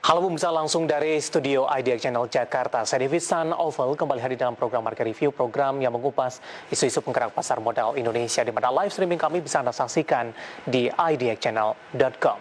Halo pemirsa, langsung dari studio IDX Channel Jakarta. Saya David San Oval kembali hadir dalam program Market Review, program yang mengupas isu-isu penggerak pasar modal Indonesia, di mana live streaming kami bisa Anda saksikan di idxchannel.com.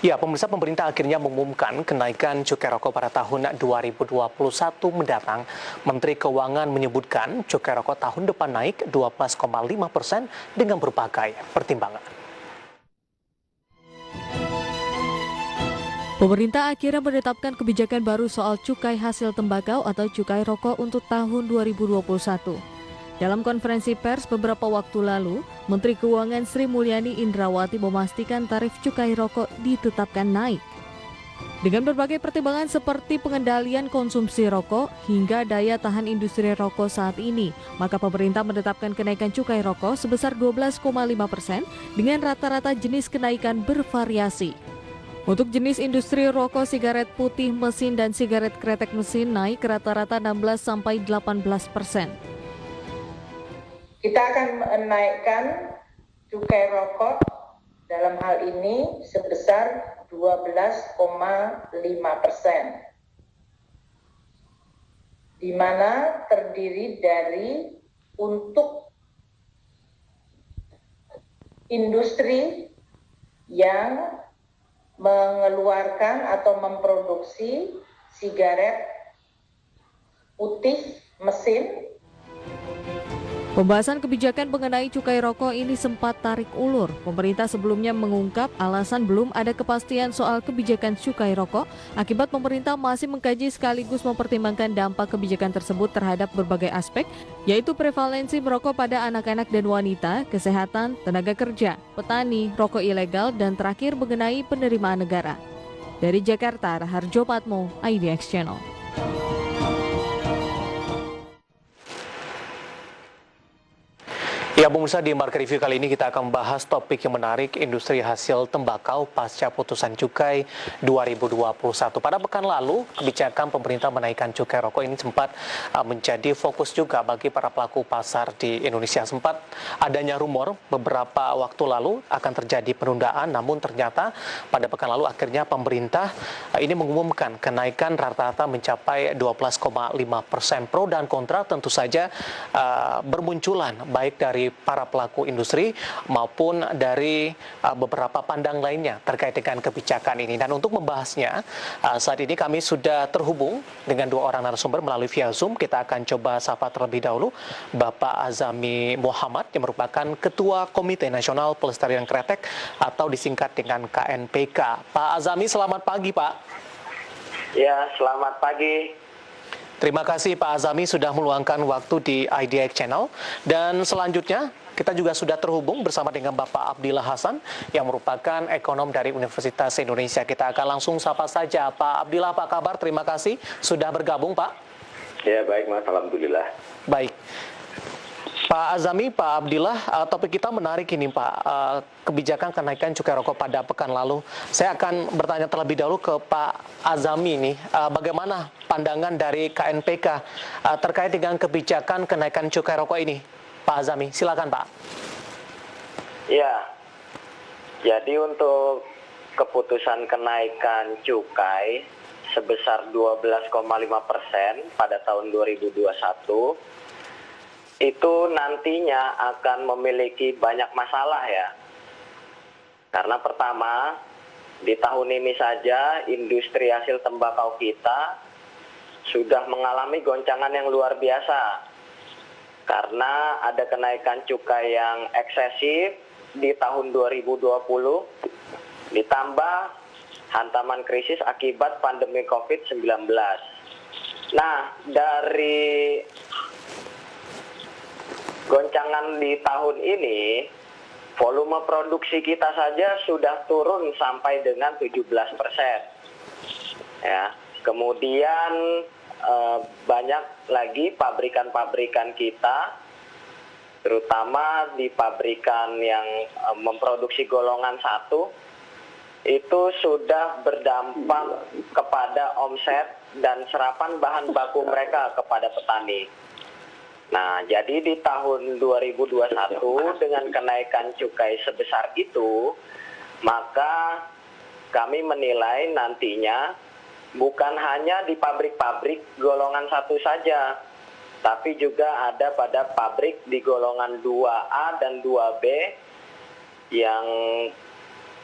Ya, pemirsa, pemerintah akhirnya mengumumkan kenaikan cukai rokok pada tahun 2021 mendatang. Menteri Keuangan menyebutkan cukai rokok tahun depan naik 12,5% dengan berbagai pertimbangan. Pemerintah akhirnya menetapkan kebijakan baru soal cukai hasil tembakau atau cukai rokok untuk tahun 2021. Dalam konferensi pers beberapa waktu lalu, Menteri Keuangan Sri Mulyani Indrawati memastikan tarif cukai rokok ditetapkan naik. Dengan berbagai pertimbangan seperti pengendalian konsumsi rokok hingga daya tahan industri rokok saat ini, maka pemerintah menetapkan kenaikan cukai rokok sebesar 12,5% dengan rata-rata jenis kenaikan bervariasi. Untuk jenis industri rokok, sigaret putih mesin dan sigaret kretek mesin naik rata-rata 16-18%. Kita akan menaikkan cukai rokok dalam hal ini sebesar 12,5%, di mana terdiri dari untuk industri yang mengeluarkan atau memproduksi sigaret putih mesin. Pembahasan kebijakan mengenai cukai rokok ini sempat tarik ulur. Pemerintah sebelumnya mengungkap alasan belum ada kepastian soal kebijakan cukai rokok akibat pemerintah masih mengkaji sekaligus mempertimbangkan dampak kebijakan tersebut terhadap berbagai aspek, yaitu prevalensi merokok pada anak-anak dan wanita, kesehatan, tenaga kerja, petani, rokok ilegal, dan terakhir mengenai penerimaan negara. Dari Jakarta, Raharjo Patmo, IDX Channel. Ya, pemirsa, di Market Review kali ini kita akan membahas topik yang menarik, industri hasil tembakau pasca putusan cukai 2021. Pada pekan lalu, kebijakan pemerintah menaikkan cukai rokok ini sempat menjadi fokus juga bagi para pelaku pasar di Indonesia. Sempat adanya rumor beberapa waktu lalu akan terjadi penundaan, namun ternyata pada pekan lalu akhirnya pemerintah ini mengumumkan kenaikan rata-rata mencapai 12,5%. Pro dan kontra tentu saja bermunculan, baik dari para pelaku industri maupun dari beberapa pandang lainnya terkait dengan kebijakan ini. Dan untuk membahasnya, saat ini kami sudah terhubung dengan dua orang narasumber melalui via Zoom. Kita akan coba sapa terlebih dahulu Bapak Azami Muhammad yang merupakan Ketua Komite Nasional Pelestarian Kretek atau disingkat dengan KNPK. Pak Azami, selamat pagi, Pak. Ya, selamat pagi. Terima kasih Pak Azami sudah meluangkan waktu di IDX Channel. Dan selanjutnya kita juga sudah terhubung bersama dengan Bapak Abdillah Hasan yang merupakan ekonom dari Universitas Indonesia. Kita akan langsung sapa saja. Pak Abdillah, apa kabar? Terima kasih sudah bergabung, Pak. Ya, baik Mas, alhamdulillah. Baik. Pak Azami, Pak Abdillah, topik kita menarik ini Pak, kebijakan kenaikan cukai rokok pada pekan lalu. Saya akan bertanya terlebih dahulu ke Pak Azami ini, bagaimana pandangan dari KNPK terkait dengan kebijakan kenaikan cukai rokok ini? Pak Azami, silakan Pak. Ya, jadi untuk keputusan kenaikan cukai sebesar 12,5% pada tahun 2021, itu nantinya akan memiliki banyak masalah ya. Karena pertama, di tahun ini saja industri hasil tembakau kita sudah mengalami goncangan yang luar biasa. Karena ada kenaikan cukai yang eksesif di tahun 2020, ditambah hantaman krisis akibat pandemi COVID-19. Nah, dari goncangan di tahun ini, volume produksi kita saja sudah turun sampai dengan 17%. Ya, kemudian banyak lagi pabrikan-pabrikan kita, terutama di pabrikan yang memproduksi golongan 1, itu sudah berdampak kepada omset dan serapan bahan baku mereka kepada petani. Nah, jadi di tahun 2021 dengan kenaikan cukai sebesar itu, maka kami menilai nantinya bukan hanya di pabrik-pabrik golongan 1 saja, tapi juga ada pada pabrik di golongan 2A dan 2B yang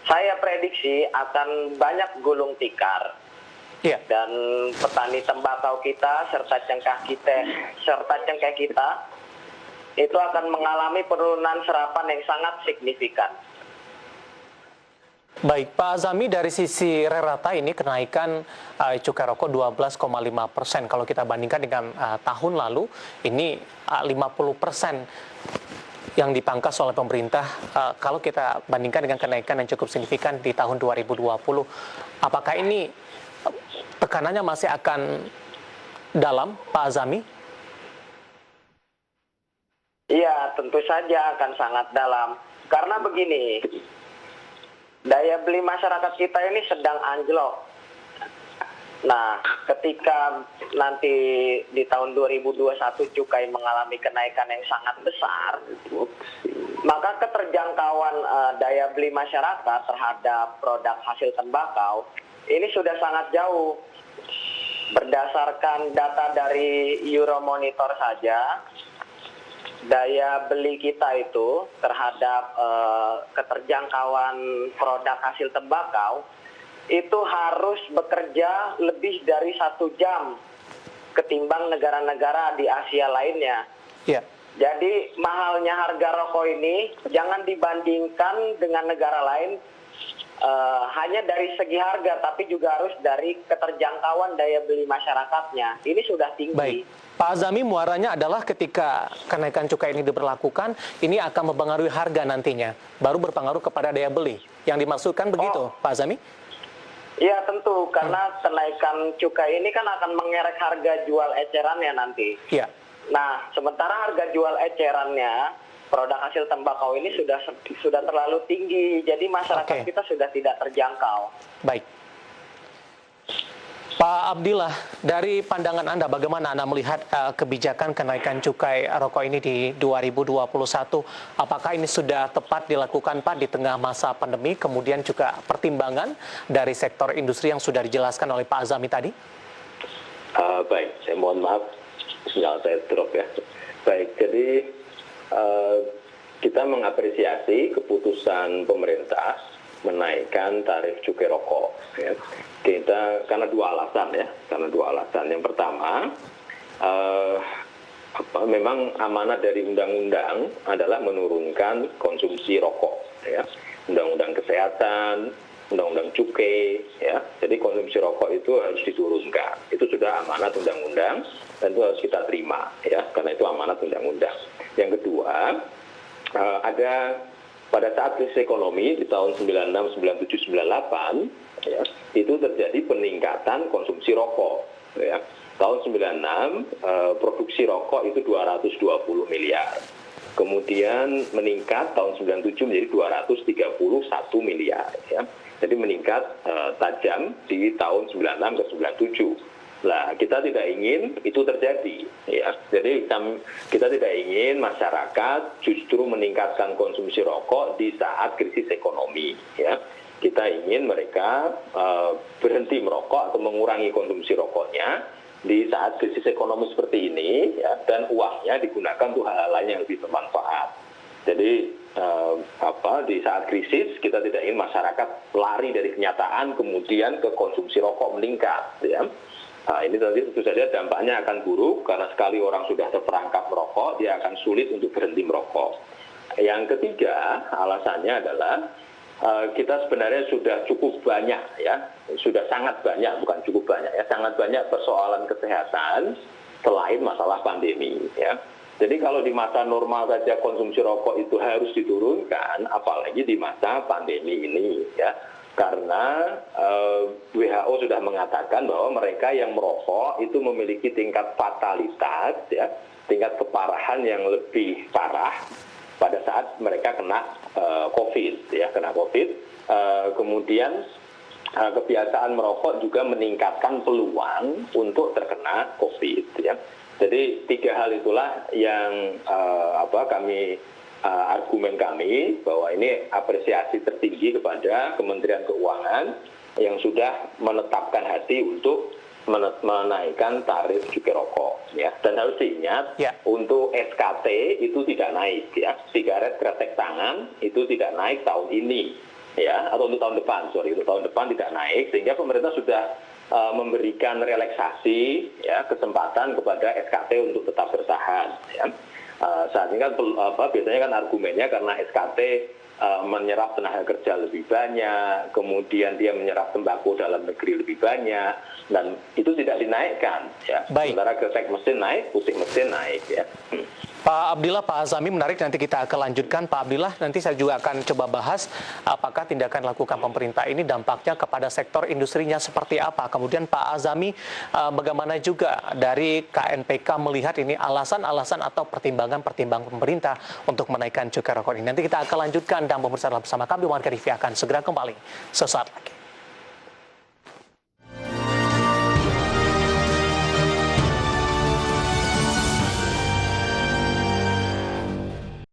saya prediksi akan banyak gulung tikar. Iya. Dan petani tembakau kita serta cengkeh kita itu akan mengalami penurunan serapan yang sangat signifikan. Baik, Pak Azami, dari sisi rata ini kenaikan cukai rokok 12,5%. Kalau kita bandingkan dengan tahun lalu, ini 50% yang dipangkas oleh pemerintah. Kalau kita bandingkan dengan kenaikan yang cukup signifikan di tahun 2020, apakah ini tekanannya masih akan dalam, Pak Azami? Iya, tentu saja akan sangat dalam. Karena begini, daya beli masyarakat kita ini sedang anjlok. Nah, ketika nanti di tahun 2021 cukai mengalami kenaikan yang sangat besar, maka keterjangkauan daya beli masyarakat terhadap produk hasil tembakau ini sudah sangat jauh. Berdasarkan data dari Euromonitor saja, daya beli kita itu terhadap keterjangkauan produk hasil tembakau itu harus bekerja lebih dari 1 jam ketimbang negara-negara di Asia lainnya. Iya. Jadi mahalnya harga rokok ini jangan dibandingkan dengan negara lain hanya dari segi harga, tapi juga harus dari keterjangkauan daya beli masyarakatnya. Ini sudah tinggi. Baik. Pak Azami, muaranya adalah ketika kenaikan cukai ini diberlakukan, ini akan mempengaruhi harga nantinya, baru berpengaruh kepada daya beli. Yang dimaksudkan begitu, Pak Azami? Iya tentu, karena kenaikan cukai ini kan akan mengerek harga jual ecerannya nanti. Iya. Nah, sementara harga jual ecerannya, produk hasil tembakau ini sudah terlalu tinggi, jadi masyarakat kita sudah tidak terjangkau. Baik. Pak Abdillah, dari pandangan Anda, bagaimana Anda melihat kebijakan kenaikan cukai rokok ini di 2021? Apakah ini sudah tepat dilakukan, Pak, di tengah masa pandemi, kemudian juga pertimbangan dari sektor industri yang sudah dijelaskan oleh Pak Azami tadi? Baik, saya mohon maaf, sinyal saya drop ya. Baik, jadi kita mengapresiasi keputusan pemerintah menaikkan tarif cukai rokok. Ya. Kita karena dua alasan ya, Yang pertama, memang amanat dari undang-undang adalah menurunkan konsumsi rokok. Ya. Undang-undang kesehatan, undang-undang cukai, ya. Jadi konsumsi rokok itu harus diturunkan. Itu sudah amanat undang-undang dan itu harus kita terima, ya, karena itu amanat undang-undang. Yang kedua, ada pada saat krisis ekonomi di tahun 96, 97, 98, ya, itu terjadi peningkatan konsumsi rokok. Ya. Tahun 96, produksi rokok itu 220 miliar. Kemudian meningkat tahun 97 menjadi 231 miliar. Ya. Jadi meningkat tajam di tahun 96 ke 97. Nah, kita tidak ingin itu terjadi, ya. Jadi kita tidak ingin masyarakat justru meningkatkan konsumsi rokok di saat krisis ekonomi, ya. Kita ingin mereka berhenti merokok atau mengurangi konsumsi rokoknya di saat krisis ekonomi seperti ini, ya, dan uangnya digunakan untuk hal-hal lain yang lebih bermanfaat. Jadi di saat krisis kita tidak ingin masyarakat lari dari kenyataan kemudian ke konsumsi rokok meningkat, ya. Nah, ini tentu saja dampaknya akan buruk karena sekali orang sudah terperangkap merokok, dia akan sulit untuk berhenti merokok. Yang ketiga, alasannya adalah kita sebenarnya sudah cukup banyak, ya, sudah sangat banyak, bukan cukup banyak, ya, sangat banyak persoalan kesehatan selain masalah pandemi, ya. Jadi kalau di masa normal saja konsumsi rokok itu harus diturunkan, apalagi di masa pandemi ini, ya. Karena WHO sudah mengatakan bahwa mereka yang merokok itu memiliki tingkat fatalitas, ya, tingkat keparahan yang lebih parah pada saat mereka kena COVID, ya, kena COVID. Kemudian kebiasaan merokok juga meningkatkan peluang untuk terkena COVID, ya. Jadi tiga hal itulah yang argumen kami bahwa ini apresiasi tertinggi kepada Kementerian Keuangan yang sudah menetapkan hati untuk menaikkan tarif cukai rokok, ya. Dan harus diingat, untuk SKT itu tidak naik, ya. Sigaret kretek tangan itu tidak naik tahun ini, ya, atau untuk tahun depan, untuk tahun depan tidak naik, sehingga pemerintah sudah memberikan relaksasi, ya, kesempatan kepada SKT untuk tetap bertahan, ya. Saat ini kan biasanya kan argumennya karena SKT menyerap tenaga kerja lebih banyak, kemudian dia menyerap tembakau dalam negeri lebih banyak, dan itu tidak dinaikkan, ya. Sementara kretek mesin naik, pusing mesin naik, ya. Pak Abdillah, Pak Azami, menarik, nanti kita akan lanjutkan. Pak Abdillah, nanti saya juga akan coba bahas apakah tindakan dilakukan pemerintah ini dampaknya kepada sektor industrinya seperti apa. Kemudian Pak Azami, bagaimana juga dari KNPK melihat ini alasan-alasan atau pertimbangan-pertimbangan pemerintah untuk menaikkan cukai rokok ini. Nanti kita akan lanjutkan dan pemirsa bersama kami, Warga TV akan segera kembali sesaat lagi.